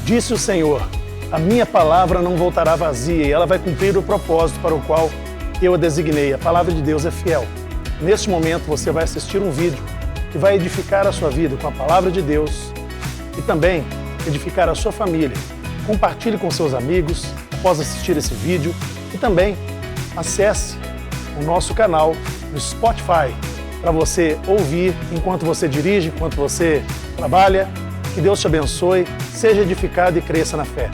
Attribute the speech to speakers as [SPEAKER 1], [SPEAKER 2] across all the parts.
[SPEAKER 1] Disse o Senhor: a minha palavra não voltará vazia e ela vai cumprir o propósito para o qual eu a designei. A palavra de Deus é fiel. Neste momento você vai assistir um vídeo que vai edificar a sua vida com a palavra de Deus e também edificar a sua família. Compartilhe com seus amigos após assistir esse vídeo e também acesse o nosso canal no Spotify para você ouvir enquanto você dirige, enquanto você trabalha. Que Deus te abençoe, seja edificado e cresça na fé.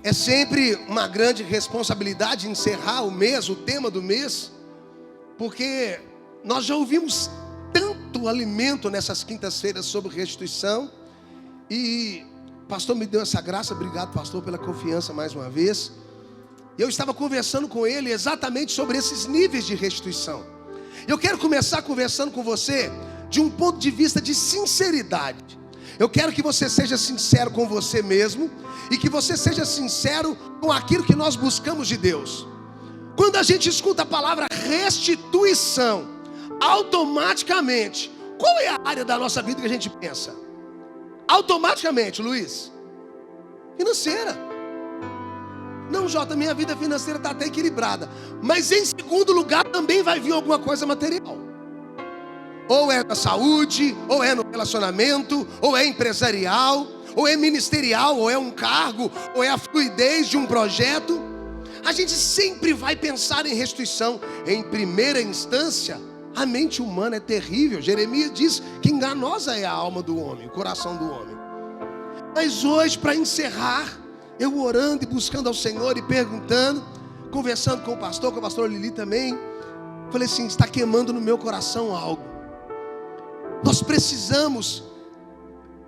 [SPEAKER 2] É sempre uma grande responsabilidade encerrar o mês, o tema do mês, porque nós já ouvimos tanto alimento nessas quintas-feiras sobre restituição e o pastor me deu essa graça. Obrigado, pastor, pela confiança mais uma vez. Eu estava conversando com ele exatamente sobre esses níveis de restituição. Eu quero começar conversando com você de um ponto de vista de sinceridade. Eu quero que você seja sincero com você mesmo e que você seja sincero com aquilo que nós buscamos de Deus. Quando a gente escuta a palavra restituição, automaticamente, qual é a área da nossa vida que a gente pensa? Automaticamente, Luiz, financeira. Não, Jota, minha vida financeira está até equilibrada. Mas em segundo lugar também vai vir alguma coisa material. Ou é na saúde, ou é no relacionamento, ou é empresarial, ou é ministerial, ou é um cargo, ou é a fluidez de um projeto. A gente sempre vai pensar em restituição. Em primeira instância, a mente humana é terrível. Jeremias diz que enganosa é a alma do homem, o coração do homem. Mas hoje, para encerrar, eu orando e buscando ao Senhor e perguntando, conversando com a pastora Lili também, falei assim: está queimando no meu coração algo. Nós precisamos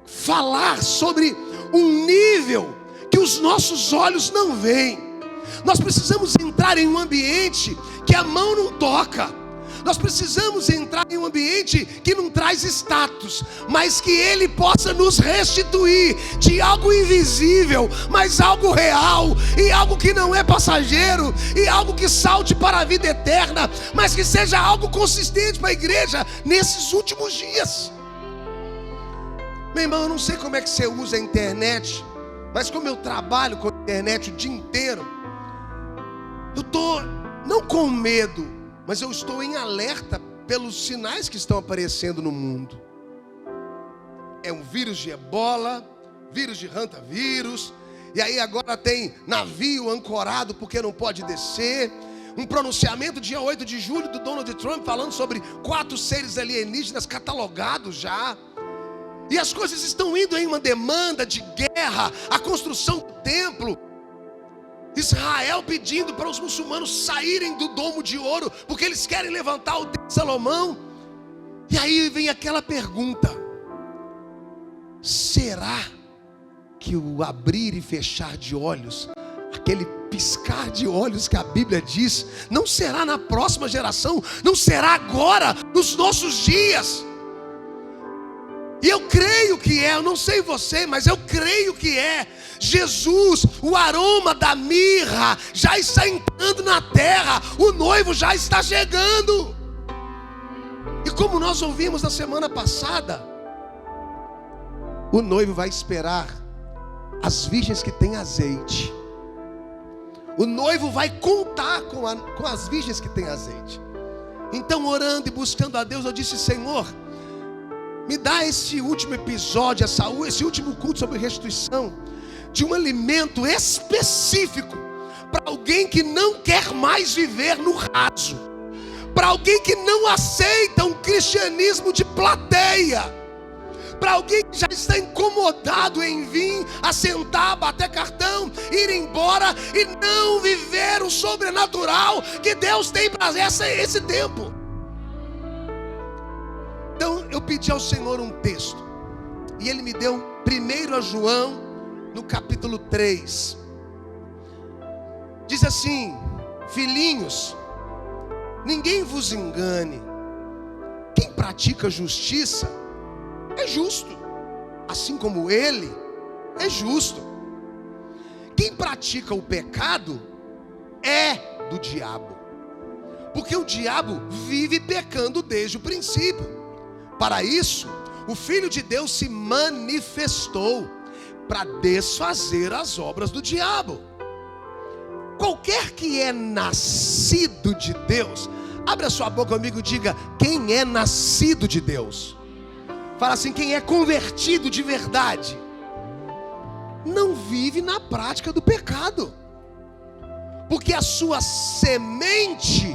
[SPEAKER 2] falar sobre um nível que os nossos olhos não veem. Nós precisamos entrar em um ambiente que a mão não toca. Nós precisamos entrar em um ambiente que não traz status, mas que Ele possa nos restituir de algo invisível, mas algo real, e algo que não é passageiro, e algo que salte para a vida eterna, mas que seja algo consistente para a igreja nesses últimos dias. Meu irmão, eu não sei como é que você usa a internet, mas como eu trabalho com a internet o dia inteiro, eu estou não com medo, mas eu estou em alerta pelos sinais que estão aparecendo no mundo. É um vírus de ebola, vírus de hantavírus, e aí agora tem navio ancorado porque não pode descer. Um pronunciamento dia 8 de julho do Donald Trump falando sobre 4 seres alienígenas catalogados já. E as coisas estão indo em uma demanda de guerra, a construção do templo. Israel pedindo para os muçulmanos saírem do domo de ouro, porque eles querem levantar o templo de Salomão. E aí vem aquela pergunta: será que o abrir e fechar de olhos, aquele piscar de olhos que a Bíblia diz, não será na próxima geração, não será agora, nos nossos dias? E eu creio que é, eu não sei você, mas eu creio que é. Jesus, o aroma da mirra já está entrando na terra, o noivo já está chegando. E como nós ouvimos na semana passada, o noivo vai esperar as virgens que têm azeite. O noivo vai contar com as virgens que têm azeite. Então, orando e buscando a Deus, eu disse: Senhor, me dá esse último episódio, esse último culto sobre restituição, de um alimento específico para alguém que não quer mais viver no raso, para alguém que não aceita um cristianismo de plateia, para alguém que já está incomodado em vir, assentar, bater cartão, ir embora e não viver o sobrenatural que Deus tem para esse tempo. Então eu pedi ao Senhor um texto, e Ele me deu 1 João, no capítulo 3, diz assim: filhinhos, ninguém vos engane, quem pratica justiça é justo, assim como Ele é justo. Quem pratica o pecado é do diabo, porque o diabo vive pecando desde o princípio. Para isso, o Filho de Deus se manifestou, para desfazer as obras do diabo. Qualquer que é nascido de Deus, abre a sua boca comigo e diga: quem é nascido de Deus? Fala assim: quem é convertido de verdade, não vive na prática do pecado, porque a sua semente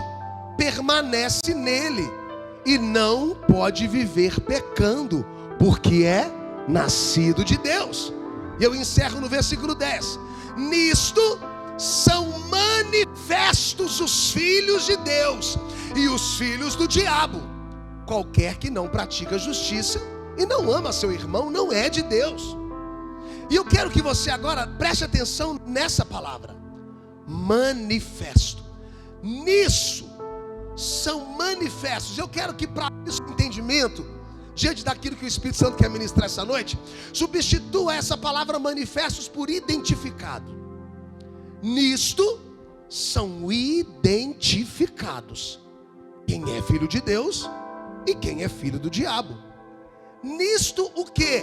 [SPEAKER 2] permanece nele, e não pode viver pecando, porque é nascido de Deus. E eu encerro no versículo 10: nisto são manifestos os filhos de Deus e os filhos do diabo. Qualquer que não pratica justiça e não ama seu irmão não é de Deus. E eu quero que você agora preste atenção nessa palavra: manifesto. Nisso são manifestos. Eu quero que, para esse entendimento, diante daquilo que o Espírito Santo quer ministrar essa noite, substitua essa palavra manifestos por identificado. Nisto são identificados quem é filho de Deus e quem é filho do diabo. Nisto o quê?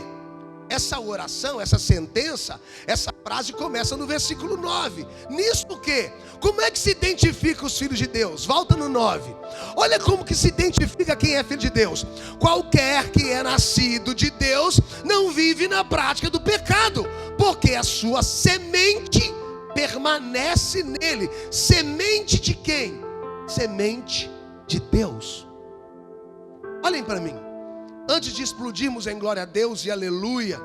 [SPEAKER 2] Essa oração, essa sentença, essa frase começa no versículo 9. Nisto o quê? Como é que se identifica os filhos de Deus? Volta no 9. Olha como que se identifica quem é filho de Deus. Qualquer que é nascido de Deus não vive na prática do pecado, porque a sua semente permanece nele. Semente de quem? Semente de Deus. Olhem para mim. Antes de explodirmos em glória a Deus e aleluia,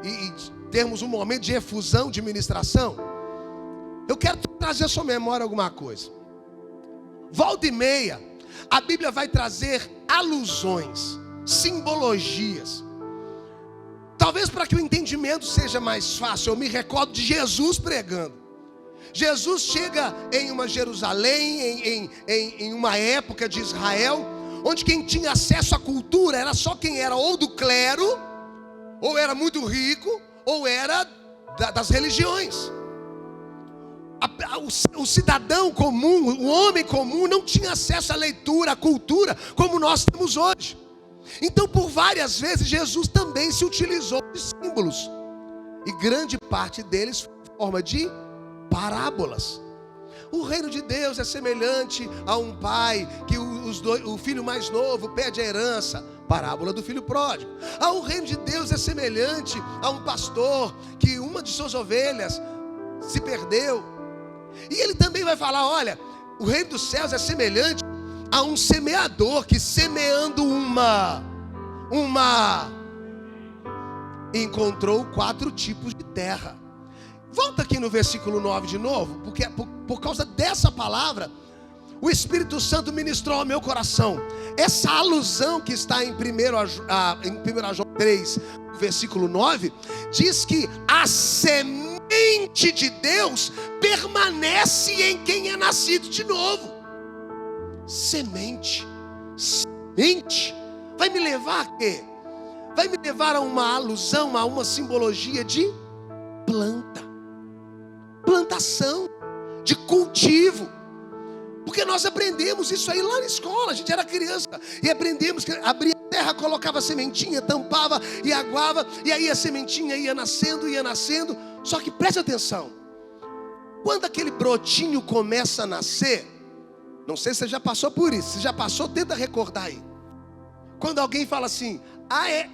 [SPEAKER 2] e termos um momento de efusão, de ministração, eu quero trazer à sua memória alguma coisa. Volta e meia, a Bíblia vai trazer alusões, simbologias. Talvez para que o entendimento seja mais fácil, eu me recordo de Jesus pregando. Jesus chega em uma Jerusalém, em uma época de Israel, onde quem tinha acesso à cultura era só quem era ou do clero, ou era muito rico, ou era das religiões. O cidadão comum, o homem comum não tinha acesso à leitura, à cultura, como nós temos hoje. Então, por várias vezes, Jesus também se utilizou de símbolos, e grande parte deles foi em forma de parábolas. O reino de Deus é semelhante a um pai que o filho mais novo pede a herança, parábola do filho pródigo. O reino de Deus é semelhante a um pastor que uma de suas ovelhas se perdeu. E ele também vai falar: olha, o reino dos céus é semelhante a um semeador que, semeando encontrou 4 tipos de terra. Volta aqui no versículo 9 de novo, porque por causa dessa palavra o Espírito Santo ministrou ao meu coração. Essa alusão que está em 1 João 3, versículo 9, diz que a semente de Deus permanece em quem é nascido de novo. Semente vai me levar a quê? Vai me levar a uma alusão, a uma simbologia de plantação, de cultivo. Porque nós aprendemos isso aí lá na escola. A gente era criança e aprendemos que abria a terra, colocava a sementinha, tampava e aguava, e aí a sementinha ia nascendo. Só que preste atenção: quando aquele brotinho começa a nascer, não sei se você já passou por isso. Se já passou, tenta recordar aí. Quando alguém fala assim: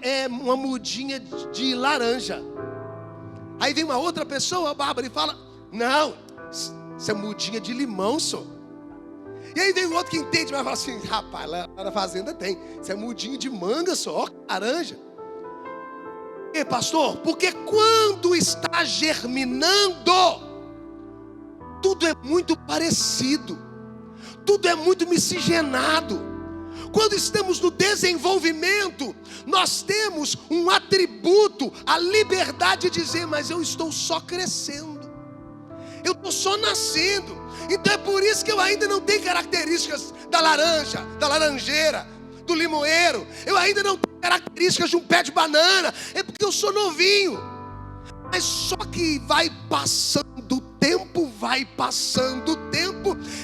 [SPEAKER 2] é uma mudinha de laranja. Aí vem uma outra pessoa, a Bárbara, e fala: não, isso é mudinha de limão, só. E aí vem o outro que entende, mas fala assim: rapaz, lá na fazenda tem, isso é mudinho de manga só, laranja. E pastor, porque quando está germinando, tudo é muito parecido, tudo é muito miscigenado. Quando estamos no desenvolvimento, nós temos um atributo, a liberdade de dizer: mas eu estou só crescendo, eu estou só nascendo. Então é por isso que eu ainda não tenho características da laranja, da laranjeira, do limoeiro. Eu ainda não tenho características de um pé de banana. É porque eu sou novinho. Mas só que vai passando o tempo,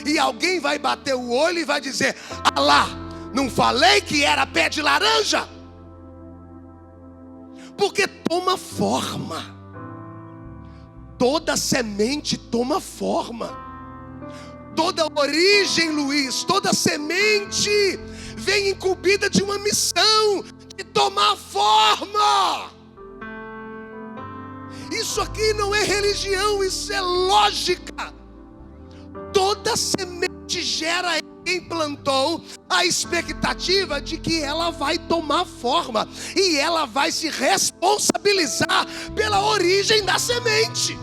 [SPEAKER 2] e alguém vai bater o olho e vai dizer: ah lá, não falei que era pé de laranja? Porque toma forma. toda semente toma forma. Toda origem, Luiz, toda semente vem incumbida de uma missão de tomar forma. Isso aqui não é religião, isso é lógica. Toda semente gera em quem plantou a expectativa de que ela vai tomar forma e ela vai se responsabilizar pela origem da semente.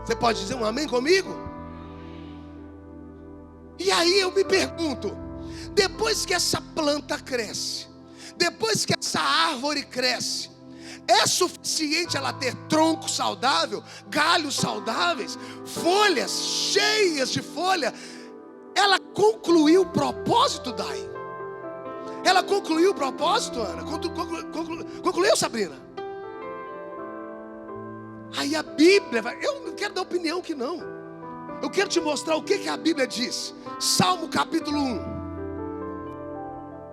[SPEAKER 2] Você pode dizer um amém comigo? E aí eu me pergunto, depois que essa planta cresce, depois que essa árvore cresce, é suficiente ela ter tronco saudável, galhos saudáveis, folhas cheias de folha? Ela concluiu o propósito, Dai? Ela concluiu o propósito, Ana? Concluiu, Sabrina? Aí a Bíblia, eu não quero dar opinião aqui não. Eu quero te mostrar o que a Bíblia diz. Salmo capítulo 1.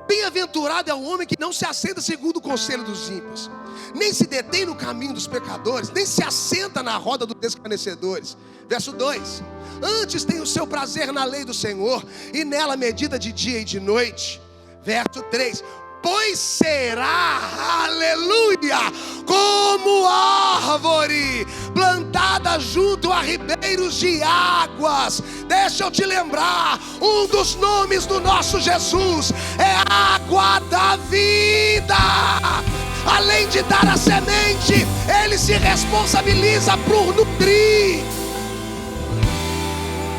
[SPEAKER 2] Bem-aventurado é o homem que não se assenta segundo o conselho dos ímpios, nem se detém no caminho dos pecadores, nem se assenta na roda dos escarnecedores. Verso 2: antes tem o seu prazer na lei do Senhor, e nela medita de dia e de noite. Verso 3: pois será, aleluia, como árvore plantada junto a ribeiros de águas. Deixa eu te lembrar, um dos nomes do nosso Jesus é água da vida. Além de dar a semente, Ele se responsabiliza por nutrir.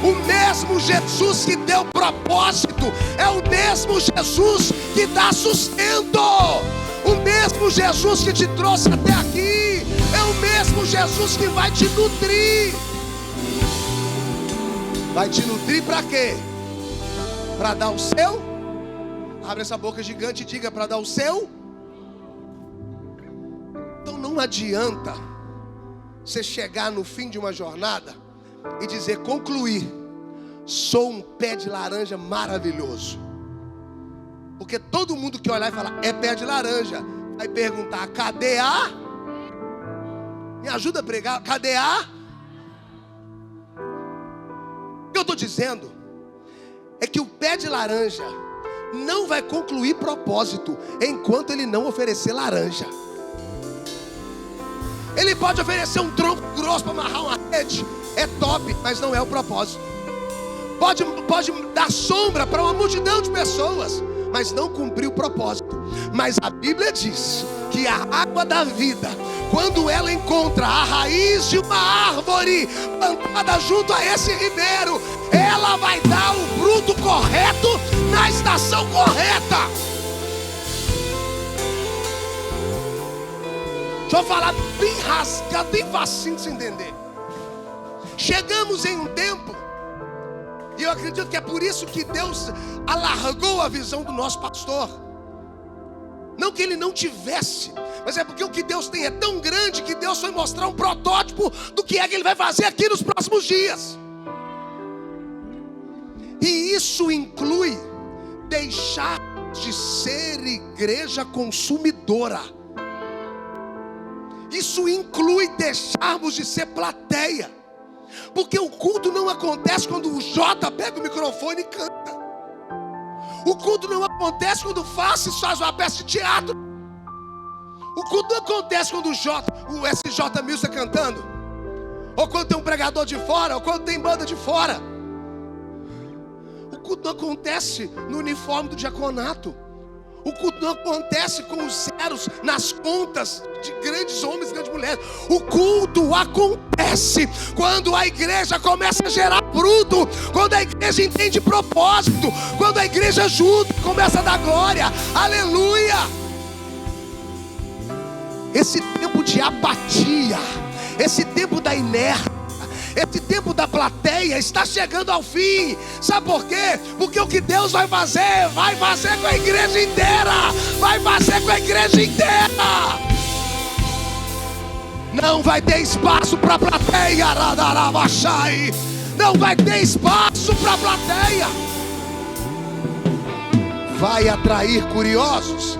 [SPEAKER 2] O mesmo Jesus que deu propósito é o mesmo Jesus que dá sustento. O mesmo Jesus que te trouxe até aqui é o mesmo Jesus que vai te nutrir. Vai te nutrir para quê? Para dar o seu? Abre essa boca gigante e diga: para dar o seu? Então não adianta você chegar no fim de uma jornada e dizer: concluí, sou um pé de laranja maravilhoso. Porque todo mundo que olhar e falar é pé de laranja, vai perguntar: cadê a? Me ajuda a pregar, cadê a? O que eu estou dizendo é que o pé de laranja não vai concluir propósito enquanto ele não oferecer laranja. Ele pode oferecer um tronco grosso para amarrar uma rede, é top, mas não é o propósito. Pode dar sombra para uma multidão de pessoas, mas não cumpriu o propósito. Mas a Bíblia diz que a água da vida, quando ela encontra a raiz de uma árvore plantada junto a esse ribeiro, ela vai dar o fruto correto na estação correta. Deixa eu falar bem rasgado, bem facinho de se entender. Chegamos em um tempo, e eu acredito que é por isso que Deus alargou a visão do nosso pastor. Não que ele não tivesse, mas é porque o que Deus tem é tão grande que Deus foi mostrar um protótipo do que é que Ele vai fazer aqui nos próximos dias. E isso inclui deixar de ser igreja consumidora. Isso inclui deixarmos de ser plateia. Porque o culto não acontece quando o Jota pega o microfone e canta. O culto não acontece quando o Faces faz uma peça de teatro. O culto não acontece quando o SJ Mills está cantando, ou quando tem um pregador de fora, ou quando tem banda de fora. O culto não acontece no uniforme do diaconato. O culto não acontece com os zeros nas contas de grandes homens e grandes mulheres. O culto acontece quando a igreja começa a gerar fruto, quando a igreja entende propósito, quando a igreja junto começa a dar glória. Aleluia! Esse tempo de apatia, esse tempo da inércia, esse tempo da plateia está chegando ao fim. Sabe por quê? Porque o que Deus vai fazer com a igreja inteira. Vai fazer com a igreja inteira. Não vai ter espaço para a plateia. Não vai ter espaço para a plateia. Vai atrair curiosos.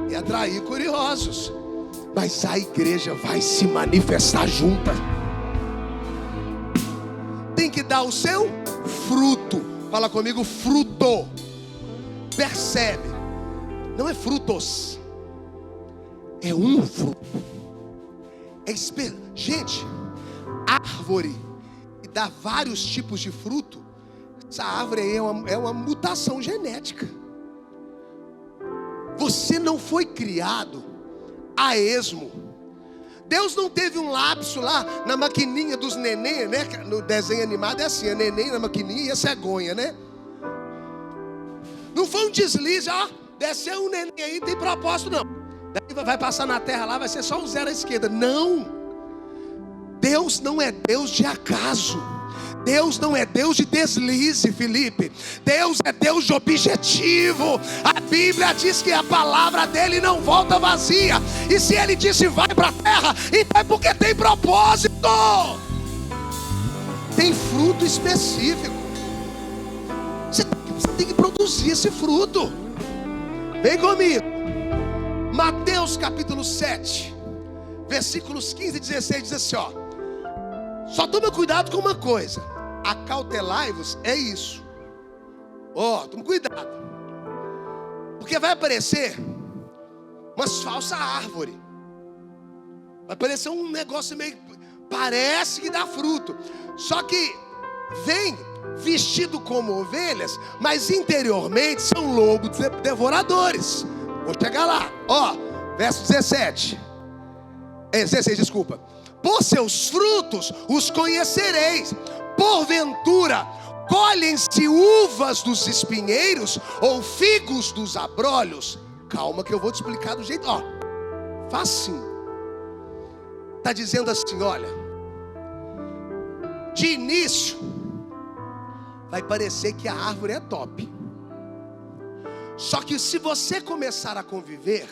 [SPEAKER 2] Vai atrair curiosos. mas a igreja vai se manifestar junta. Tem que dar o seu fruto. Fala comigo, fruto. Percebe? Não é frutos, é um fruto. Gente, árvore que dá vários tipos de fruto, essa árvore aí é uma mutação genética. Você não foi criado a esmo. Deus não teve um lapso lá na maquininha dos neném, né? No desenho animado é assim, a neném na maquininha e a cegonha, né? Não foi um deslize, ó, desceu um neném aí, não tem propósito não. Daí vai passar na terra lá, vai ser só um zero à esquerda. Não. Deus não é Deus de acaso. Deus não é Deus de deslize, Felipe. Deus é Deus de objetivo. A Bíblia diz que a palavra dele não volta vazia. E se ele disse vai para a terra, então é porque tem propósito. Tem fruto específico. Você tem que produzir esse fruto. Vem comigo. Mateus capítulo 7, versículos 15 e 16 diz assim, ó. Só toma cuidado com uma coisa. Acautelai-vos, é isso. Ó, toma cuidado. Porque vai aparecer umas falsas árvores. Vai aparecer um negócio meio... Parece que dá fruto. Só que vem vestido como ovelhas, mas interiormente são lobos devoradores. Vou chegar lá. Ó, verso 17. 16, desculpa. Por seus frutos os conhecereis. Porventura, colhem-se uvas dos espinheiros ou figos dos abrolhos? Calma que eu vou te explicar do jeito, ó, facinho. Está dizendo assim, olha, de início vai parecer que a árvore é top. Só que se você começar a conviver,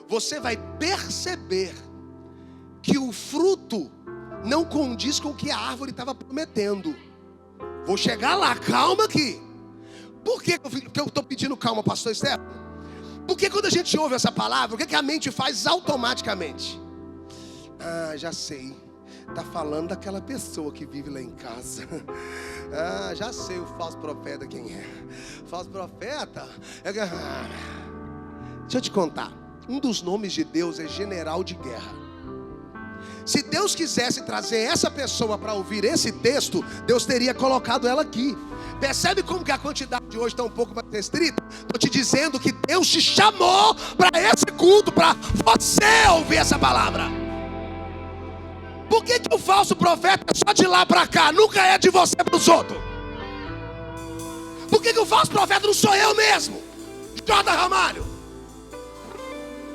[SPEAKER 2] você vai perceber que o fruto não condiz com o que a árvore estava prometendo. Vou chegar lá, calma aqui. Por que eu estou pedindo calma, pastor Estevão? Porque quando a gente ouve essa palavra, o que a mente faz automaticamente? Ah, já sei. Está falando daquela pessoa que vive lá em casa. Ah, já sei o falso profeta quem é. Falso profeta deixa eu te contar. Um dos nomes de Deus é general de guerra. Se Deus quisesse trazer essa pessoa para ouvir esse texto, Deus teria colocado ela aqui. Percebe como que a quantidade de hoje está um pouco mais restrita? Estou te dizendo que Deus te chamou para esse culto, para você ouvir essa palavra. Por que o falso profeta é só de lá para cá, nunca é de você para os outros? Por que o falso profeta não sou eu mesmo? J. Ramalho.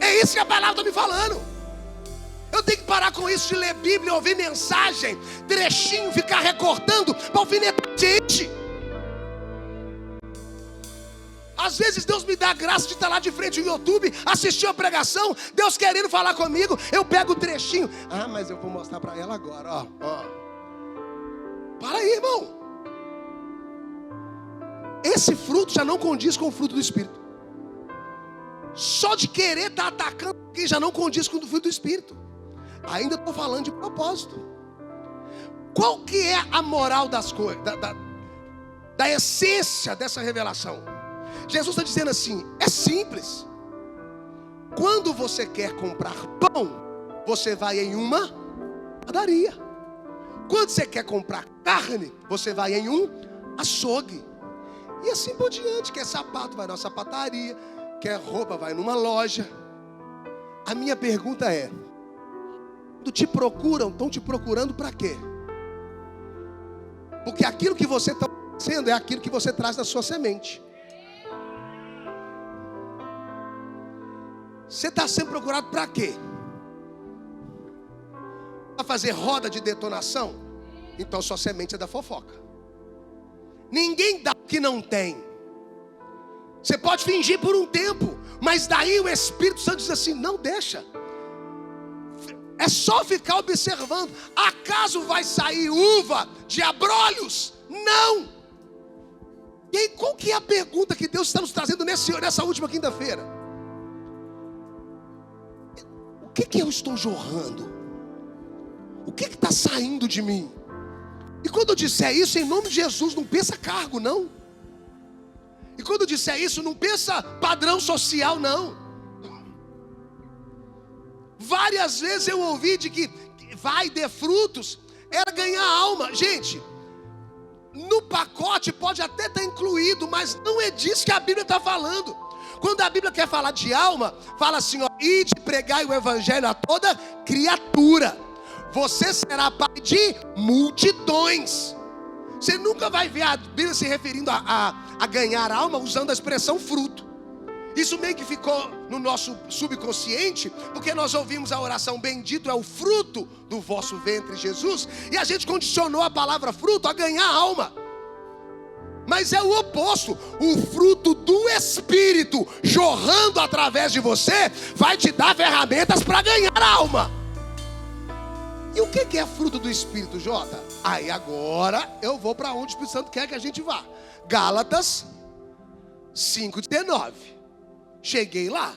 [SPEAKER 2] É isso que a palavra está me falando. Eu tenho que parar com isso de ler Bíblia, ouvir mensagem, trechinho, ficar recortando para alfinetar a gente. Às vezes Deus me dá a graça de estar lá de frente no YouTube, assistir a pregação, Deus querendo falar comigo, eu pego o trechinho. Ah, mas eu vou mostrar para ela agora, ó. Para aí, irmão. Esse fruto já não condiz com o fruto do Espírito. Só de querer estar atacando aqui já não condiz com o fruto do Espírito. Ainda estou falando de propósito. Qual que é a moral das coisas, da essência dessa revelação? Jesus está dizendo assim, é simples. Quando você quer comprar pão, você vai em uma padaria. Quando você quer comprar carne, você vai em um açougue. E assim por diante. Quer sapato, vai numa sapataria. Quer roupa, vai numa loja. A minha pergunta é, quando te procuram, estão te procurando para quê? Porque aquilo que você está sendo é aquilo que você traz da sua semente. Você está sendo procurado para quê? Para fazer roda de detonação? Então sua semente é da fofoca. Ninguém dá o que não tem. Você pode fingir por um tempo, mas daí o Espírito Santo diz assim, não deixa. É só ficar observando. Acaso vai sair uva de abrolhos? Não. E aí qual que é a pergunta que Deus está nos trazendo nessa última quinta-feira? que eu estou jorrando? O que está saindo de mim? E quando eu disser isso, em nome de Jesus, não pensa cargo, não. E quando eu disser isso, não pensa padrão social, não. Várias vezes eu ouvi de que vai dê frutos, era ganhar alma. Gente, no pacote pode até estar incluído, mas não é disso que a Bíblia está falando. Quando a Bíblia quer falar de alma, fala assim, ó, ide pregai o evangelho a toda criatura. Você será pai de multidões. Você nunca vai ver a Bíblia se referindo a ganhar alma usando a expressão fruto. Isso meio que ficou no nosso subconsciente, porque nós ouvimos a oração, bendito é o fruto do vosso ventre, Jesus, e a gente condicionou a palavra fruto a ganhar alma. Mas é o oposto. O fruto do Espírito jorrando através de você vai te dar ferramentas para ganhar alma. E o que é fruto do Espírito, Jota? Aí agora eu vou para onde o Espírito Santo quer que a gente vá. Gálatas 5:19. Cheguei lá.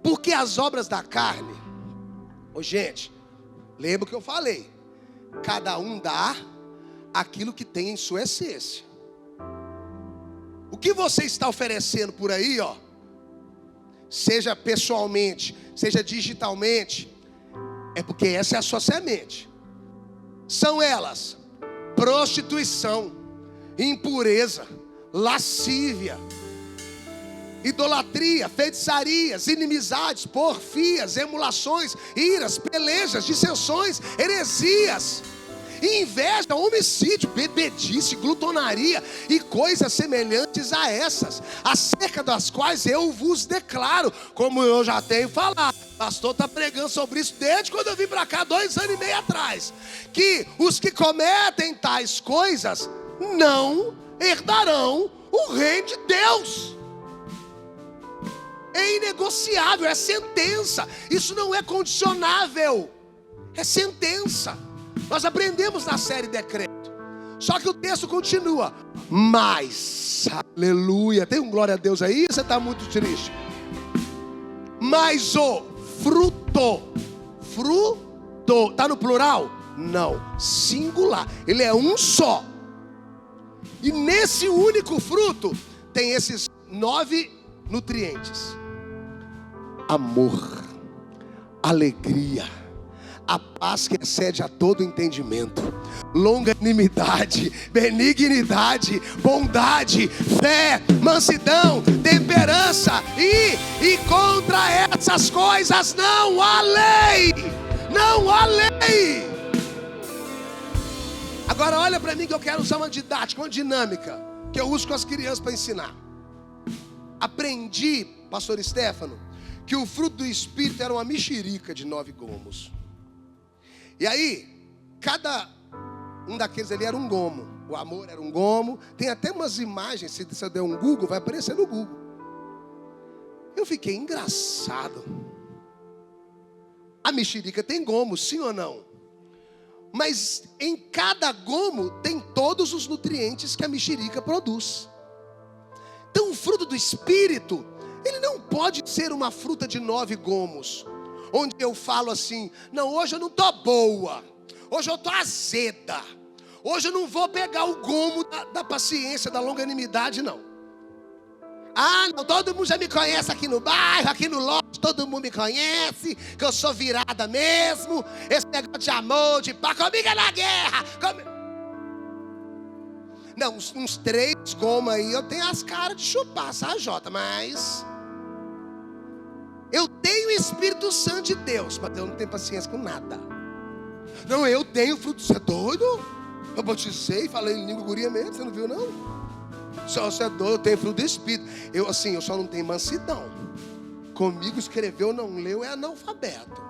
[SPEAKER 2] Porque as obras da carne, gente, lembra o que eu falei? Cada um dá aquilo que tem em sua essência. O que você está oferecendo por aí, ó, seja pessoalmente, seja digitalmente, é porque essa é a sua semente. São elas: prostituição, impureza, lascívia, idolatria, feitiçarias, inimizades, porfias, emulações, iras, pelejas, dissensões, heresias, inveja, homicídio, bebedice, glutonaria e coisas semelhantes a essas, acerca das quais eu vos declaro, como eu já tenho falado. O pastor está pregando sobre isso desde quando eu vim para cá 2 anos e meio atrás, que os que cometem tais coisas não herdarão o reino de Deus. É inegociável, é sentença. Isso não é condicionável, é sentença. Nós aprendemos na série Decreto. Só que o texto continua. Mas, aleluia, tem um glória a Deus aí? Você está muito triste. Mas o fruto, está no plural? Não, singular. Ele é um só. E nesse único fruto tem esses 9 nutrientes: amor, alegria, a paz que excede a todo entendimento, longanimidade, benignidade, bondade, fé, mansidão, temperança, e contra essas coisas não há lei, não há lei. Agora olha para mim que eu quero usar uma didática, uma dinâmica que eu uso com as crianças para ensinar. Aprendi, pastor Stefano, que o fruto do Espírito era uma mexerica de 9 gomos. E aí, cada um daqueles ali era um gomo. O amor era um gomo. Tem até umas imagens, se você der um Google, vai aparecer no Google. Eu fiquei engraçado. A mexerica tem gomo, sim ou não? Mas em cada gomo tem todos os nutrientes que a mexerica produz. Então o fruto do Espírito, ele não pode ser uma fruta de 9 gomos, onde eu falo assim, não, hoje eu não estou boa, hoje eu estou azeda, hoje eu não vou pegar o gomo da paciência, da longanimidade, não. Ah, não, todo mundo já me conhece aqui no bairro, aqui no lote, todo mundo me conhece, que eu sou virada mesmo, esse negócio de amor, de paz, comigo é na guerra. Não, uns 3 gomos aí, eu tenho as caras de chupar, sabe, Jota? Mas eu tenho o Espírito Santo de Deus, mas eu não tenho paciência com nada. Não, eu tenho fruto. Você é doido? Eu batizei, falei em língua guria mesmo, você não viu não? Você é doido, eu tenho fruto do Espírito. Eu só não tenho mansidão. Comigo escreveu, não leu, é analfabeto.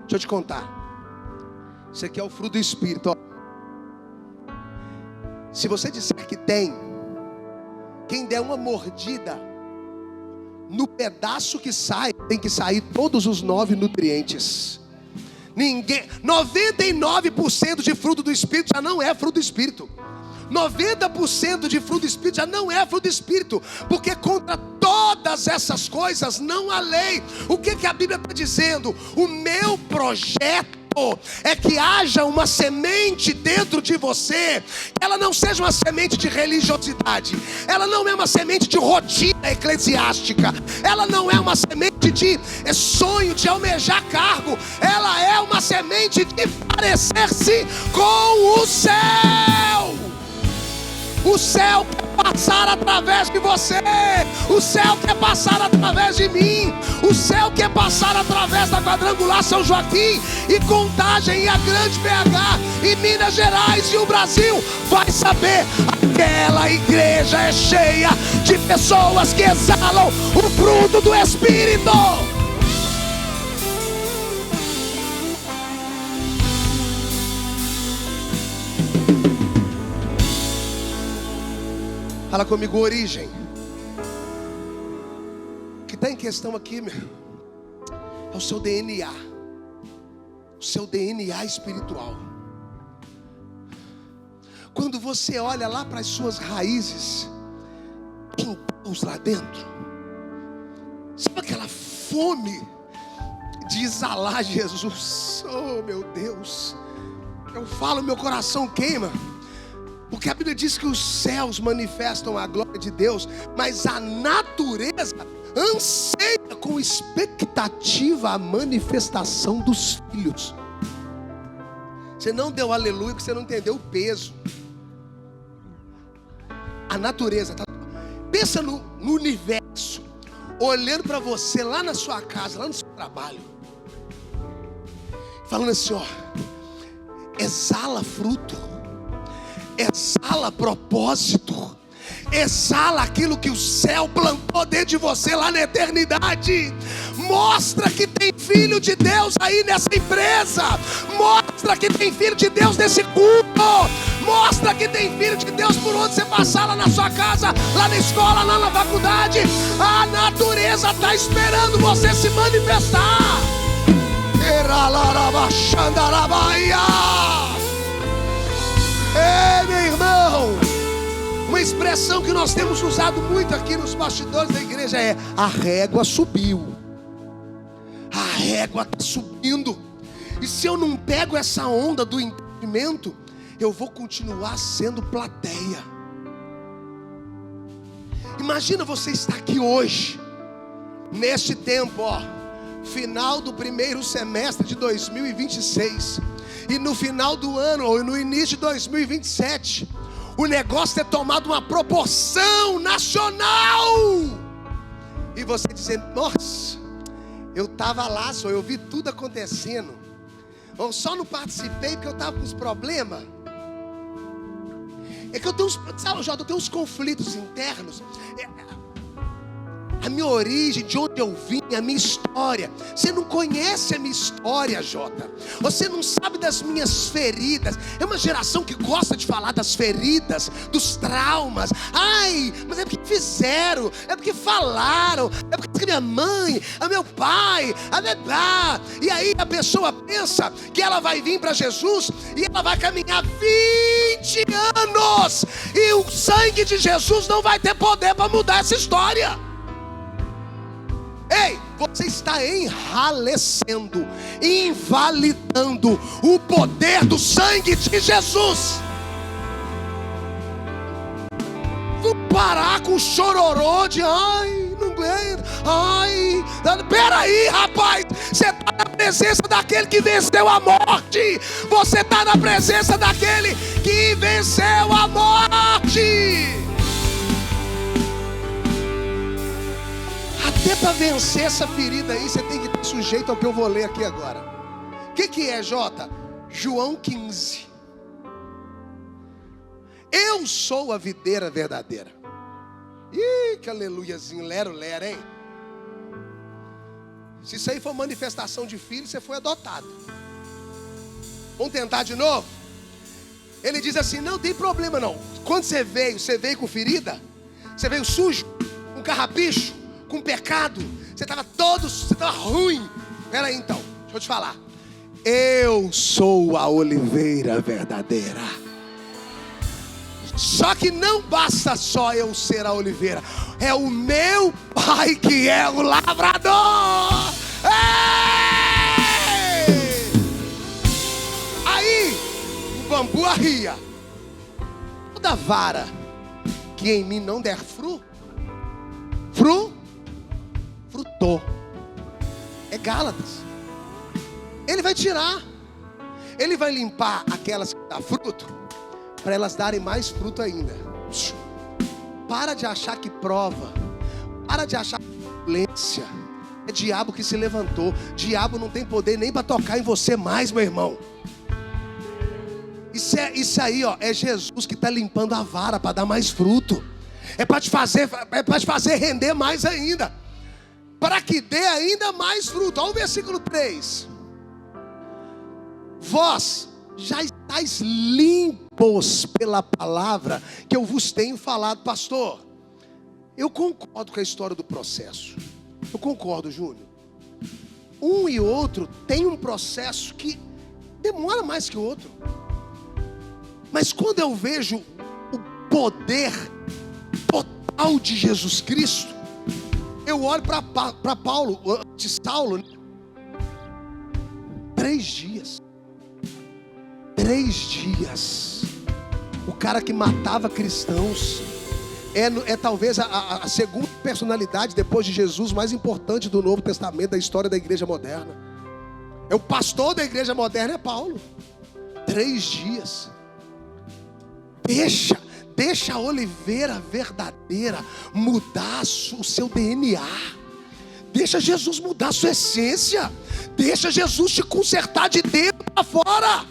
[SPEAKER 2] Deixa eu te contar. Isso aqui é o fruto do Espírito, ó. Se você disser que tem, quem der uma mordida no pedaço que sai, tem que sair todos os 9 nutrientes. 99% de fruto do Espírito já não é fruto do Espírito. 90% de fruto do Espírito já não é fruto do Espírito, porque contra todas essas coisas não há lei. O que a Bíblia está dizendo? O meu projeto é que haja uma semente dentro de você. Ela não seja uma semente de religiosidade. Ela não é uma semente de rotina eclesiástica. Ela não é uma semente de sonho, de almejar cargo. Ela é uma semente de parecer-se com o céu. O céu quer passar através de você. O céu quer passar através de mim. O céu quer passar através da Quadrangular São Joaquim e Contagem e a Grande BH e Minas Gerais, e o Brasil vai saber: aquela igreja é cheia de pessoas que exalam o fruto do Espírito. Fala comigo, origem. O que está em questão aqui, meu, é o seu DNA. O seu DNA espiritual. Quando você olha lá para as suas raízes, tem Deus lá dentro. Sabe aquela fome de exalar Jesus? Oh, meu Deus. Eu falo, meu coração queima. Porque a Bíblia diz que os céus manifestam a glória de Deus, mas a natureza anseia com expectativa a manifestação dos filhos. Você não deu aleluia porque você não entendeu o peso. A natureza, pensa no universo, olhando para você lá na sua casa, lá no seu trabalho, falando assim, ó, exala fruto, exala propósito, exala aquilo que o céu plantou dentro de você lá na eternidade. Mostra que tem filho de Deus aí nessa empresa. Mostra que tem filho de Deus nesse culto. Mostra que tem filho de Deus por onde você passar, lá na sua casa, lá na escola, lá na faculdade. A natureza está esperando você se manifestar. Ei, meu irmão, uma expressão que nós temos usado muito aqui nos bastidores da igreja é: a régua subiu. A régua está subindo. E se eu não pego essa onda do entendimento, eu vou continuar sendo plateia. Imagina você estar aqui hoje, neste tempo, ó, final do primeiro semestre de 2026, e no final do ano, ou no início de 2027, o negócio ter tomado uma proporção nacional, e você dizer: nossa, eu estava lá, só eu vi tudo acontecendo, ou só não participei porque eu estava com os problemas. É que eu tenho uns conflitos internos. A minha origem, de onde eu vim, a minha história. Você não conhece a minha história, Jota. Você não sabe das minhas feridas. É uma geração que gosta de falar das feridas, dos traumas. Ai, mas é porque fizeram, é porque falaram, é porque minha mãe, a meu pai, a minha... E aí a pessoa pensa que ela vai vir para Jesus e ela vai caminhar 20 anos. E o sangue de Jesus não vai ter poder para mudar essa história. Ei, você está enralecendo, invalidando o poder do sangue de Jesus. Vou parar com o chororô de ai, não aguento, ai. Peraí, rapaz, você está na presença daquele que venceu a morte. Você está na presença daquele que venceu a morte. Até para vencer essa ferida aí, você tem que estar sujeito ao que eu vou ler aqui agora. O que é, Jota? João 15. Eu sou a videira verdadeira. Ih, que aleluiazinho, lero, hein? Se isso aí for manifestação de filho, você foi adotado. Vamos tentar de novo? Ele diz assim: não tem problema não. Quando você veio com ferida? Você veio sujo, com carrapicho, com pecado, você estava ruim. Peraí então, deixa eu te falar. Eu sou a oliveira verdadeira. Só que não basta só eu ser a oliveira, é o meu pai que é o lavrador. Ei! Aí o bambu arria. Toda vara que em mim não der frutou. É Gálatas. Ele vai tirar. Ele vai limpar aquelas que dão fruto, para elas darem mais fruto ainda. Para de achar que prova. Para de achar que violência. É diabo que se levantou. Diabo não tem poder nem para tocar em você mais, meu irmão. Isso aí, ó, é Jesus que está limpando a vara para dar mais fruto. É para te fazer render mais ainda, para que dê ainda mais fruto. Olha o versículo 3. Vós já estáis limpos pela palavra que eu vos tenho falado. Pastor, eu concordo com a história do processo. Eu concordo, Júnior. Um e outro tem um processo que demora mais que o outro. Mas quando eu vejo o poder total de Jesus Cristo, eu olho para Paulo, de Saulo, 3 dias. 3 dias. O cara que matava cristãos. É talvez a segunda personalidade depois de Jesus mais importante do Novo Testamento, da história da igreja moderna. É o pastor da igreja moderna, é Paulo. 3 dias. Deixa a oliveira verdadeira mudar o seu DNA. Deixa Jesus mudar a sua essência. Deixa Jesus te consertar de dentro para fora.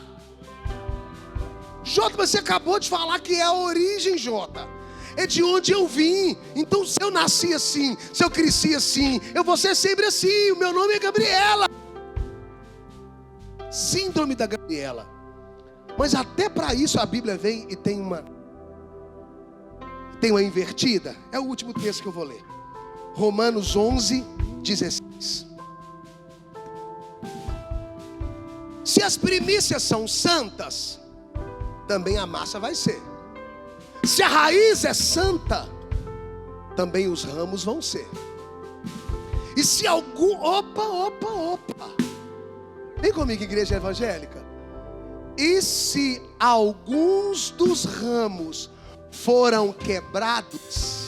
[SPEAKER 2] Jota, você acabou de falar que é a origem, Jota. É de onde eu vim. Então se eu nasci assim, se eu cresci assim, eu vou ser sempre assim. O meu nome é Gabriela. Síndrome da Gabriela. Mas até para isso a Bíblia vem e tem uma invertida. É o último texto que eu vou ler. Romanos 11:16. Se as primícias são santas, também a massa vai ser. Se a raiz é santa, também os ramos vão ser. E se algum... Opa. Vem comigo, igreja evangélica. E se alguns dos ramos foram quebrados,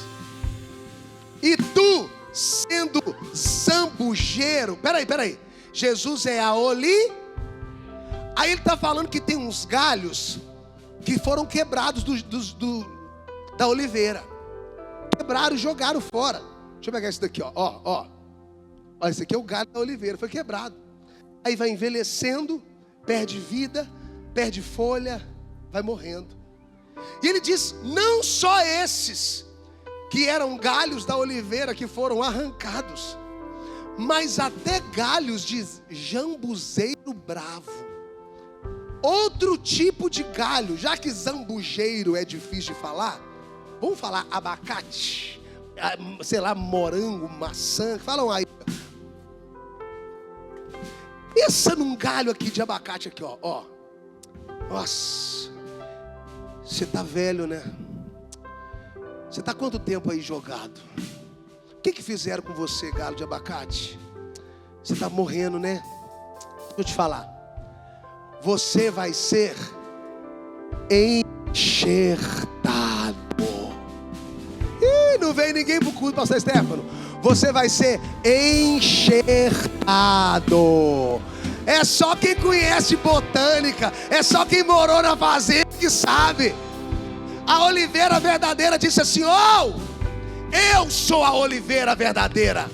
[SPEAKER 2] e tu, sendo zambujeiro... Peraí. Jesus é a Aí ele está falando que tem uns galhos que foram quebrados da oliveira. Quebraram e jogaram fora. Deixa eu pegar esse daqui, ó. Olha, esse aqui é o galho da oliveira, foi quebrado. Aí vai envelhecendo, perde vida, perde folha, vai morrendo. E ele diz, não só esses que eram galhos da oliveira que foram arrancados, mas até galhos de jambuzeiro bravo. Outro tipo de galho, já que zambujeiro é difícil de falar, vamos falar abacate, sei lá, morango, maçã, falam aí. Pensa num galho aqui de abacate aqui, ó. Nossa, você tá velho, né? Você tá quanto tempo aí jogado? O que fizeram com você, galho de abacate? Você tá morrendo, né? Deixa eu te falar. Você vai ser enxertado. Ih, não vem ninguém pro culto, pastor Stefano. Você vai ser enxertado. É só quem conhece botânica, é só quem morou na fazenda que sabe. A oliveira verdadeira disse assim: eu sou a oliveira verdadeira.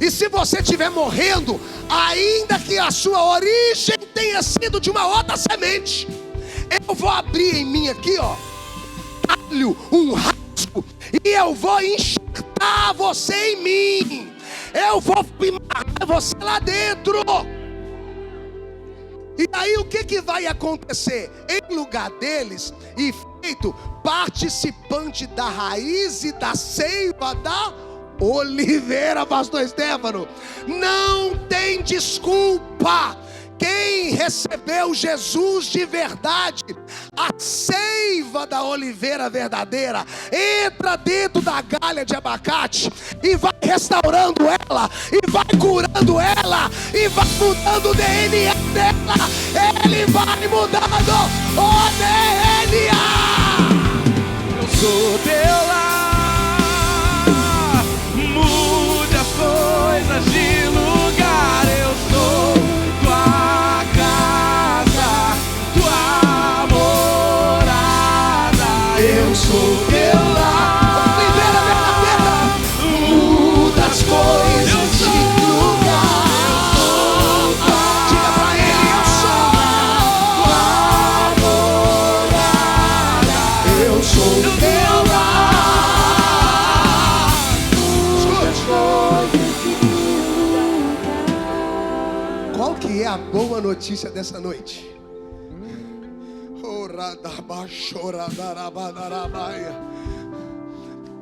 [SPEAKER 2] E se você estiver morrendo, ainda que a sua origem tenha sido de uma outra semente, eu vou abrir em mim aqui, talho, um rasgo, e eu vou enxertar você em mim. Eu vou firmar você lá dentro. E aí o que vai acontecer? Em lugar deles, e feito participante da raiz e da seiva da oliveira, pastor Stefano, não tem desculpa. Quem recebeu Jesus de verdade a seiva da oliveira verdadeira entra dentro da galha de abacate e vai restaurando ela, e vai curando ela, e vai mudando o DNA dela. Ele vai mudando o DNA.
[SPEAKER 3] Eu sou teu lar, mude as coisas de lugar. Eu sou tua casa, tua morada.
[SPEAKER 2] Eu sou teu lar, oliveira verdadeira, muda as coisas de lugar. Diga pra ele: eu sou tua morada. Eu sou teu lar. Escute. Qual que é a boa notícia dessa noite?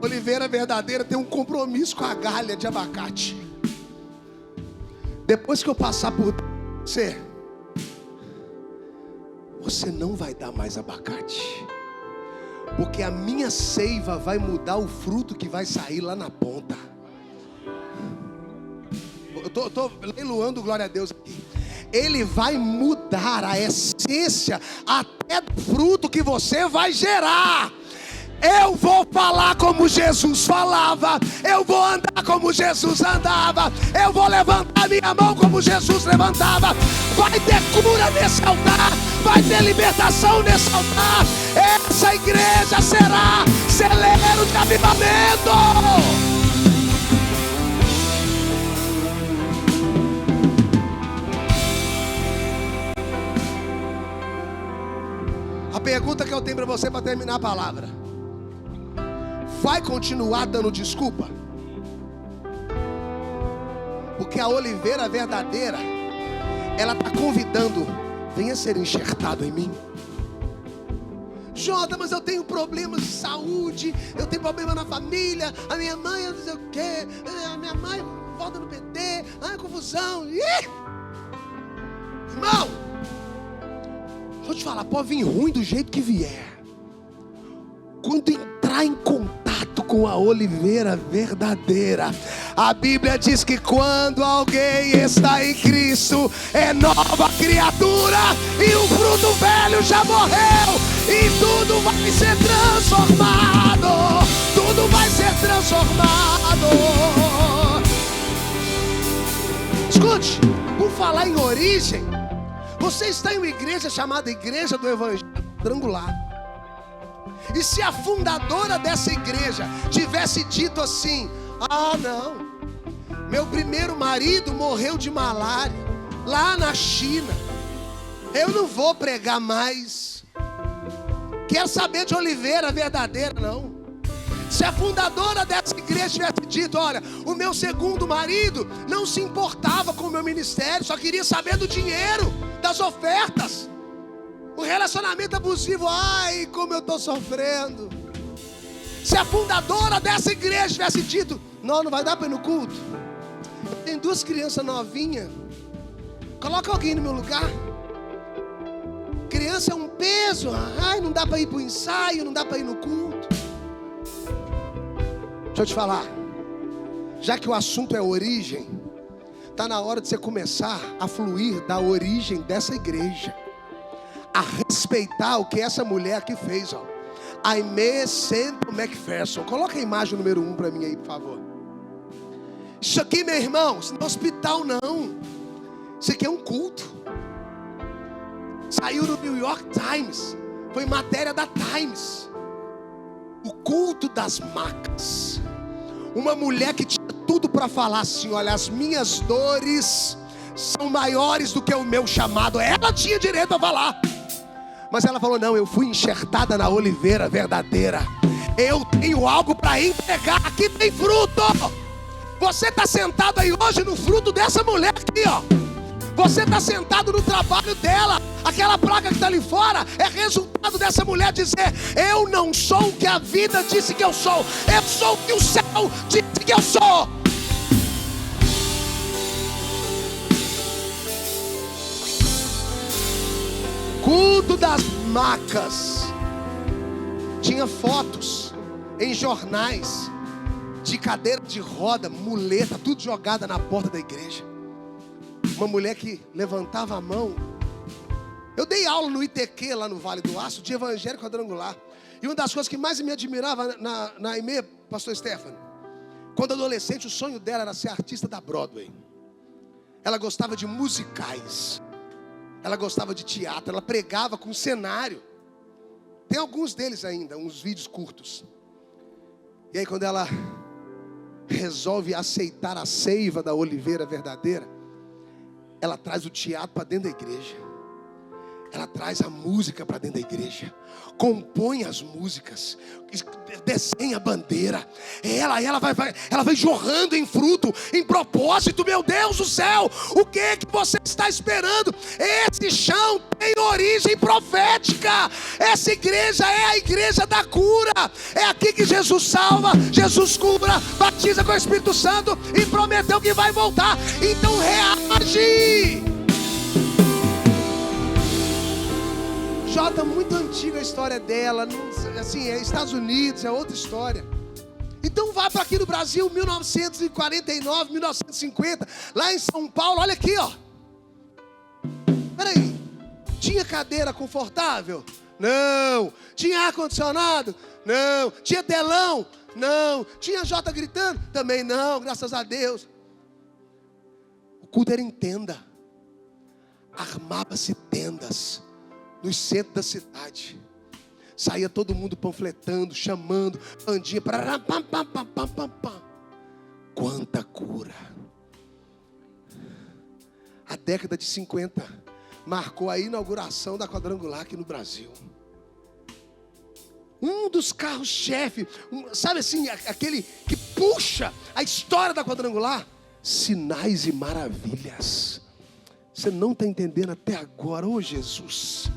[SPEAKER 2] Oliveira verdadeira tem um compromisso com a galha de abacate. Depois que eu passar por você, você não vai dar mais abacate, porque a minha seiva vai mudar o fruto que vai sair lá na ponta. Eu tô leiloando, glória a Deus aqui. Ele vai mudar a essência até do fruto que você vai gerar. Eu vou falar como Jesus falava, eu vou andar como Jesus andava, eu vou levantar minha mão como Jesus levantava. Vai ter cura nesse altar, vai ter libertação nesse altar. Essa igreja será celeiro de avivamento. A pergunta que eu tenho para você para terminar a palavra: vai continuar dando desculpa? Porque a oliveira verdadeira, ela está convidando: venha ser enxertado em mim. Jota, mas eu tenho problemas de saúde, eu tenho problema na família, a minha mãe não sei o quê, a minha mãe volta no PT, confusão. Ih! Irmão, deixa eu te falar, pode vir ruim do jeito que vier. Quando entrar em contato com a oliveira verdadeira, a Bíblia diz que quando alguém está em Cristo, é nova criatura, e o fruto velho já morreu, e tudo vai ser transformado. Tudo vai ser transformado. Escute, por falar em origem, você está em uma igreja chamada Igreja do Evangelho Quadrangular. E se a fundadora dessa igreja tivesse dito assim: ah não, meu primeiro marido morreu de malária lá na China, eu não vou pregar mais, quero saber de oliveira verdadeira não. Se a fundadora dessa igreja tivesse dito: olha, o meu segundo marido não se importava com o meu ministério, só queria saber do dinheiro, das ofertas, o relacionamento abusivo, ai como eu estou sofrendo. Se a fundadora dessa igreja tivesse dito: não vai dar para ir no culto, tem 2 crianças novinhas, coloca alguém no meu lugar, criança é um peso, ai não dá para ir para o ensaio, não dá para ir no culto. Deixa eu te falar, já que o assunto é origem, está na hora de você começar a fluir da origem dessa igreja, a respeitar o que essa mulher aqui fez, ó. Aimee Semple McPherson. Coloca a imagem número 1 para mim aí, por favor. Isso aqui, meu irmão, isso não é hospital não. Isso aqui é um culto. Saiu no New York Times, foi matéria da Times. O culto das macas. Uma mulher que tinha tudo para falar assim: olha, as minhas dores são maiores do que o meu chamado. Ela tinha direito a falar, mas ela falou: não, eu fui enxertada na oliveira verdadeira, eu tenho algo para entregar, aqui tem fruto. Você está sentado aí hoje no fruto dessa mulher aqui, ó. Você está sentado no trabalho dela. Aquela placa que está ali fora é resultado dessa mulher dizer: eu não sou o que a vida disse que eu sou, eu sou o que o céu disse que eu sou. Culto das macas. Tinha fotos em jornais de cadeira de roda, muleta, tudo jogada na porta da igreja. Uma mulher que levantava a mão. Eu dei aula no ITQ lá no Vale do Aço de Evangelho Quadrangular. E uma das coisas que mais me admirava na EME, pastor Stefano, quando adolescente, o sonho dela era ser artista da Broadway. Ela gostava de musicais. Ela gostava de teatro. Ela pregava com cenário. Tem alguns deles ainda, uns vídeos curtos. E aí quando ela resolve aceitar a seiva da oliveira verdadeira, ela traz o teatro para dentro da igreja. Ela traz a música para dentro da igreja. Compõe as músicas. Desenha a bandeira. Ela vai jorrando em fruto, em propósito. Meu Deus do céu, o que você está esperando? Esse chão tem origem profética. Essa igreja é a igreja da cura. É aqui que Jesus salva, Jesus cura, batiza com o Espírito Santo e prometeu que vai voltar. Então reage. Jota, muito antiga a história dela, assim, é Estados Unidos, é outra história. Então vai para aqui no Brasil, 1949, 1950, lá em São Paulo, olha aqui, ó. Peraí, tinha cadeira confortável? Não. Tinha ar-condicionado? Não. Tinha telão? Não. Tinha Jota gritando? Também não, graças a Deus. O culto era em tenda. Armava-se tendas nos centros da cidade. Saía todo mundo panfletando, chamando, bandinha, quanta cura. A década de 50 marcou a inauguração da Quadrangular aqui no Brasil. Um dos carros-chefe, sabe assim, aquele que puxa a história da Quadrangular, Sinais e Maravilhas. Você não está entendendo até agora, ô Jesus.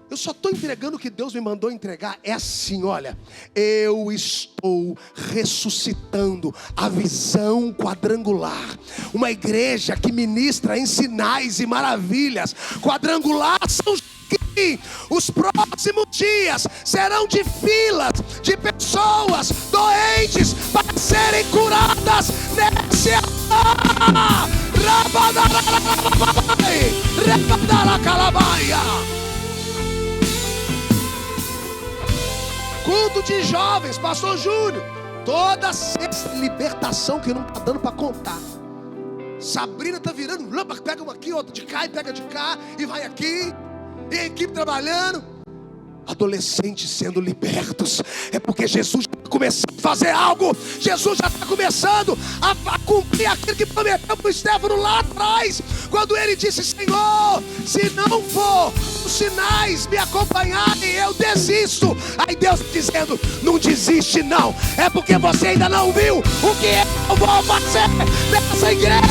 [SPEAKER 2] Eu só estou entregando o que Deus me mandou entregar. É assim, olha. Eu estou ressuscitando a visão quadrangular. Uma igreja que ministra em sinais e maravilhas. Quadrangular são que os próximos dias serão de filas de pessoas doentes para serem curadas nesse altar. Culto de jovens, pastor Júnior. Toda sexta libertação que não está dando para contar. Sabrina está virando lâmpada, pega uma aqui, outra de cá e pega de cá e vai aqui. E a equipe trabalhando. Adolescentes sendo libertos. É porque Jesus já está começando a fazer algo. Jesus já está começando a cumprir aquilo que prometeu para o Stefano lá atrás, quando ele disse: Senhor, se não for os sinais me acompanharem, eu desisto. Aí Deus dizendo: não desiste não. É porque você ainda não viu o que eu vou fazer nessa igreja.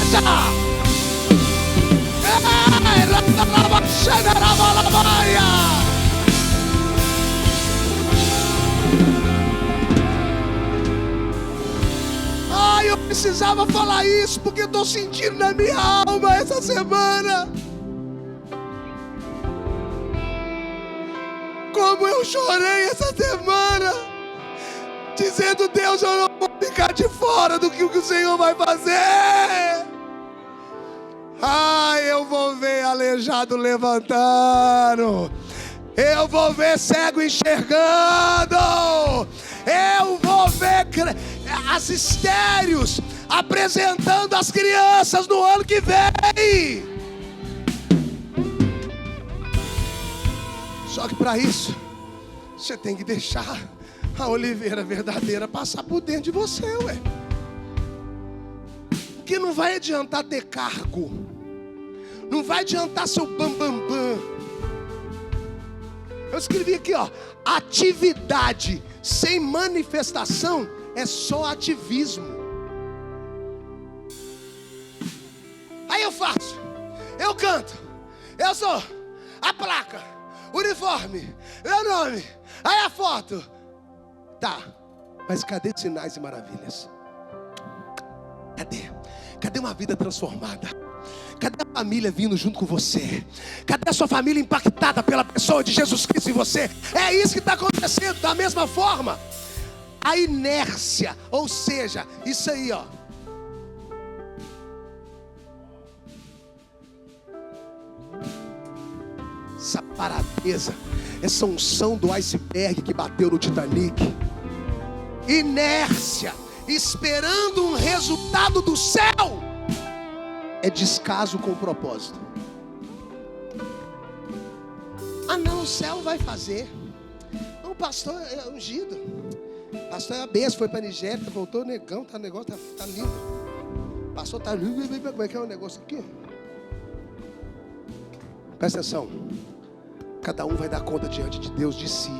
[SPEAKER 2] Eu precisava falar isso porque eu estou sentindo na minha alma essa semana. Como eu chorei essa semana, dizendo: Deus, eu não vou ficar de fora do que o Senhor vai fazer. Eu vou ver aleijado levantando. Eu vou ver cego enxergando. Eu vou ver as estéreos apresentando as crianças no ano que vem. Só que para isso, você tem que deixar a oliveira verdadeira passar por dentro de você, ué. Porque não vai adiantar ter cargo. Não vai adiantar seu bambambam. Eu escrevi aqui, ó: atividade sem manifestação é só ativismo. Aí eu faço, eu canto, eu sou a placa, uniforme, meu nome, aí a foto. Tá, mas cadê sinais e maravilhas? Cadê? Cadê uma vida transformada? Cadê a família vindo junto com você? Cadê a sua família impactada pela pessoa de Jesus Cristo em você? É isso que está acontecendo. Da mesma forma, a inércia, ou seja, isso aí, ó. Essa paradeza, essa unção do iceberg que bateu no Titanic. Inércia, esperando um resultado do céu, é descaso com o propósito. Ah não, o céu vai fazer. Não, o pastor é ungido. O pastor é a benção, foi para a Nigéria, voltou negão, tá, o negócio tá lindo. O pastor tá lindo. Como é que é o negócio aqui? Presta atenção. Cada um vai dar conta diante de Deus de si.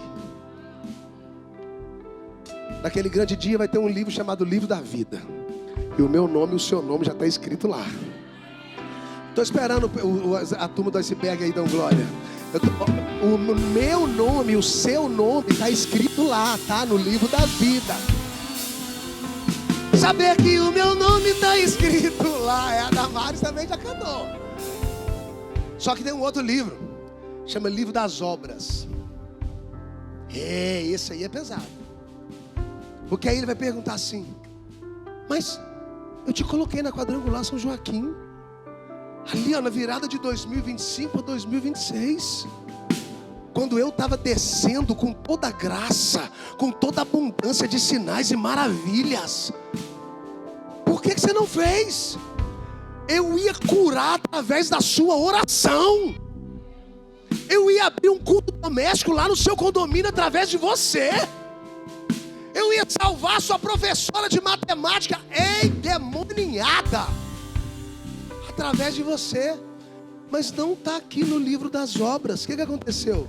[SPEAKER 2] Naquele grande dia vai ter um livro chamado Livro da Vida. E o meu nome e o seu nome já está escrito lá. Estou esperando a turma do iceberg aí, dão glória. O meu nome e o seu nome está escrito lá, tá? No livro da vida. Saber que o meu nome está escrito lá. A Damares também já cantou. Só que tem um outro livro. Chama Livro das Obras. Esse aí é pesado. Porque aí ele vai perguntar assim: mas eu te coloquei na quadrangular São Joaquim, ali ó, na virada de 2025 a 2026, quando eu estava descendo com toda a graça, com toda a abundância de sinais e maravilhas. Por que você não fez? Eu ia curar através da sua oração. Eu ia abrir um culto doméstico lá no seu condomínio através de você. Eu ia salvar sua professora de matemática endemoniada através de você. Mas não está aqui no livro das obras. O que aconteceu?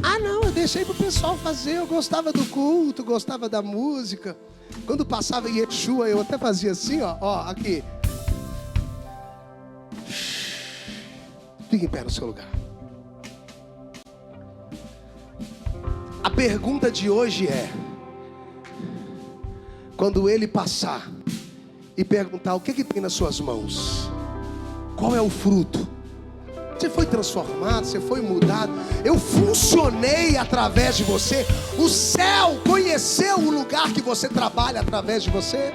[SPEAKER 2] Ah não, eu deixei para o pessoal fazer. Eu gostava do culto, gostava da música. Quando passava Yeshua, eu até fazia assim, ó, aqui. Fique em pé no seu lugar. A pergunta de hoje é: quando ele passar e perguntar o que tem nas suas mãos, qual é o fruto? Você foi transformado, você foi mudado. Eu funcionei através de você. O céu conheceu o lugar que você trabalha através de você.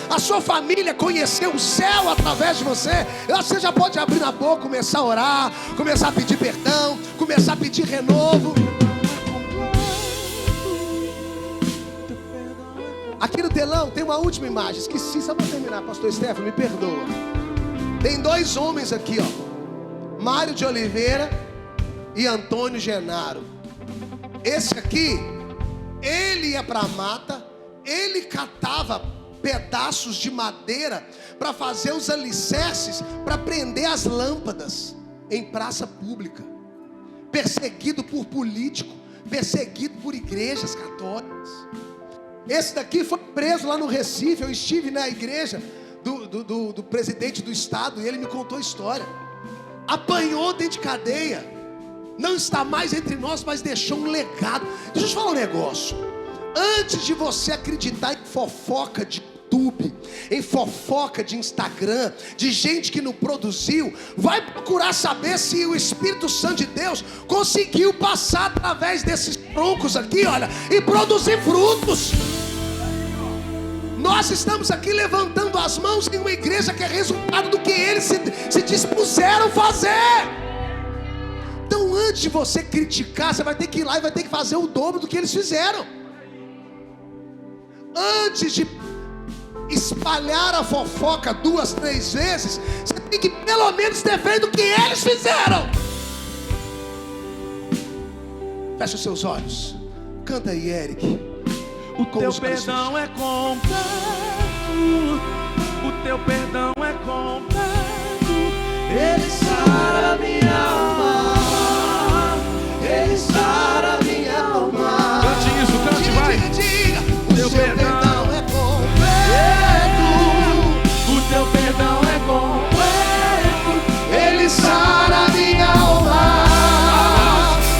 [SPEAKER 2] A sua família conheceu o céu através de você. Você já pode abrir na boca, começar a orar, começar a pedir perdão, começar a pedir renovo. Aqui no telão tem uma última imagem. Esqueci, só para terminar, pastor Stefano, me perdoa. Tem dois homens aqui, ó: Mário de Oliveira e Antônio Genaro. Esse aqui, ele ia para a mata, ele catava pedaços de madeira para fazer os alicerces, para prender as lâmpadas em praça pública. Perseguido por político, perseguido por igrejas católicas. Esse daqui foi preso lá no Recife. Eu estive na igreja do presidente do estado e ele me contou a história. Apanhou dentro de cadeia, não está mais entre nós, mas deixou um legado. Deixa eu te falar um negócio. Antes de você acreditar em fofoca de YouTube, em fofoca de Instagram, de gente que não produziu, vai procurar saber se o Espírito Santo de Deus conseguiu passar através desses troncos aqui, olha, e produzir frutos. Nós estamos aqui levantando as mãos em uma igreja que é resultado do que eles se dispuseram a fazer. Então, antes de você criticar, você vai ter que ir lá e vai ter que fazer o dobro do que eles fizeram. Antes de espalhar a fofoca 2, 3 vezes, você tem que pelo menos ter feito o que eles fizeram. Fecha os seus olhos. Canta aí, Eric.
[SPEAKER 3] O teu perdão é completo. O teu perdão é completo. Ele sara minha alma. Ele sara minha alma. Cante isso, cante, vai.
[SPEAKER 2] Diga.
[SPEAKER 3] O teu perdão
[SPEAKER 2] é completo.
[SPEAKER 3] O teu perdão é completo.
[SPEAKER 2] Ele sara minha alma.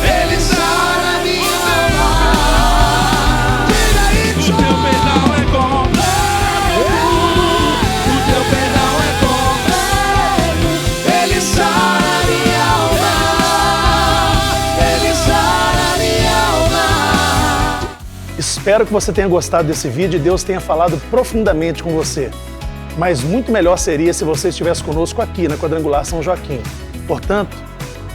[SPEAKER 2] Ele sara minha alma. Diga aí,
[SPEAKER 3] o teu perdão é completo. O teu perdão
[SPEAKER 1] Espero que você tenha gostado desse vídeo e Deus tenha falado profundamente com você. Mas muito melhor seria se você estivesse conosco aqui na Quadrangular São Joaquim. Portanto,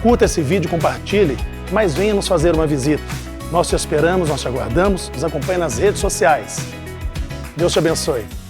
[SPEAKER 1] curta esse vídeo, compartilhe, mas venha nos fazer uma visita. Nós te esperamos, nós te aguardamos, nos acompanhe nas redes sociais. Deus te abençoe.